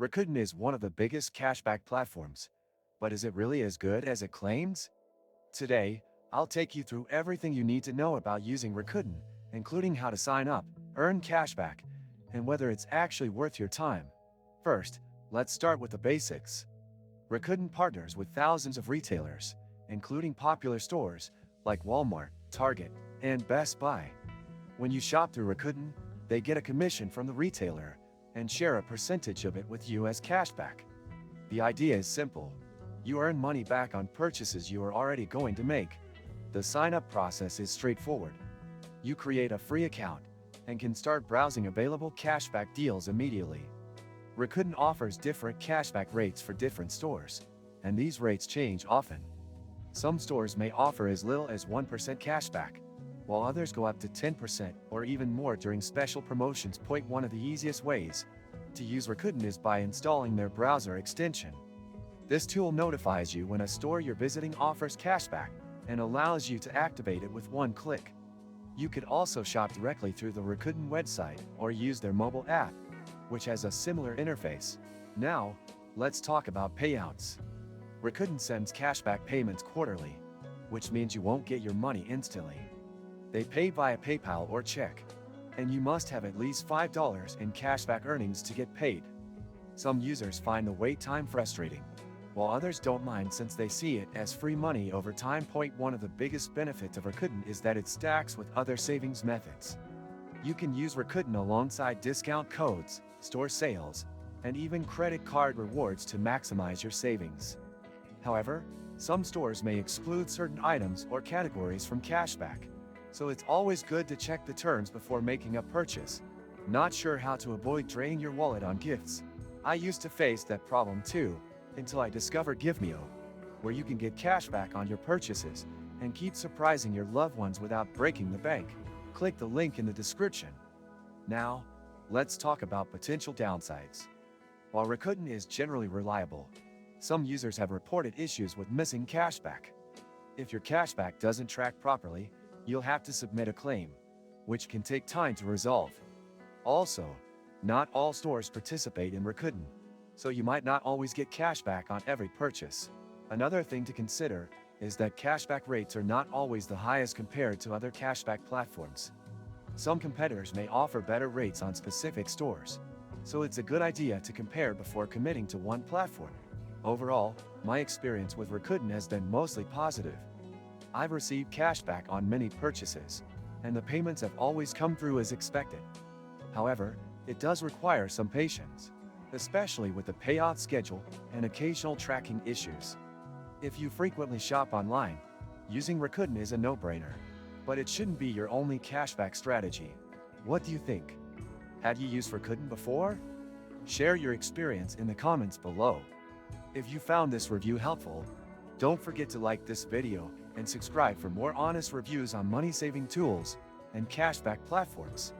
Rakuten is one of the biggest cashback platforms, but is it really as good as it claims? Today, I'll take you through everything you need to know about using Rakuten, including how to sign up, earn cashback, and whether it's actually worth your time. First, let's start with the basics. Rakuten partners with thousands of retailers, including popular stores like Walmart, Target, and Best Buy. When you shop through Rakuten, they get a commission from the retailer and share a percentage of it with you as cashback. The idea is simple. You earn money back on purchases you are already going to make. The sign-up process is straightforward. You create a free account and can start browsing available cashback deals immediately. Rakuten offers different cashback rates for different stores, and these rates change often. Some stores may offer as little as 1% cashback, while others go up to 10% or even more during special promotions. One of the easiest ways to use Rakuten is by installing their browser extension. This tool notifies you when a store you're visiting offers cashback and allows you to activate it with one click. You could also shop directly through the Rakuten website or use their mobile app, which has a similar interface. Now, let's talk about payouts. Rakuten sends cashback payments quarterly, which means you won't get your money instantly. They pay via PayPal or check, and you must have at least $5 in cashback earnings to get paid. Some users find the wait time frustrating, while others don't mind since they see it as free money over time. One of the biggest benefits of Rakuten is that it stacks with other savings methods. You can use Rakuten alongside discount codes, store sales, and even credit card rewards to maximize your savings. However, some stores may exclude certain items or categories from cashback, so it's always good to check the terms before making a purchase. Not sure how to avoid draining your wallet on gifts? I used to face that problem too, until I discovered GiveMeo, where you can get cashback on your purchases and keep surprising your loved ones without breaking the bank. Click the link in the description. Now, let's talk about potential downsides. While Rakuten is generally reliable, some users have reported issues with missing cashback. If your cashback doesn't track properly, you'll have to submit a claim, which can take time to resolve. Also, not all stores participate in Rakuten, so you might not always get cashback on every purchase. Another thing to consider is that cashback rates are not always the highest compared to other cashback platforms. Some competitors may offer better rates on specific stores, so it's a good idea to compare before committing to one platform. Overall, my experience with Rakuten has been mostly positive. I've received cashback on many purchases, and the payments have always come through as expected. However, it does require some patience, especially with the payout schedule and occasional tracking issues. If you frequently shop online, using Rakuten is a no-brainer, but it shouldn't be your only cashback strategy. What do you think? Had you used Rakuten before? Share your experience in the comments below. If you found this review helpful, don't forget to like this video and subscribe for more honest reviews on money-saving tools and cashback platforms.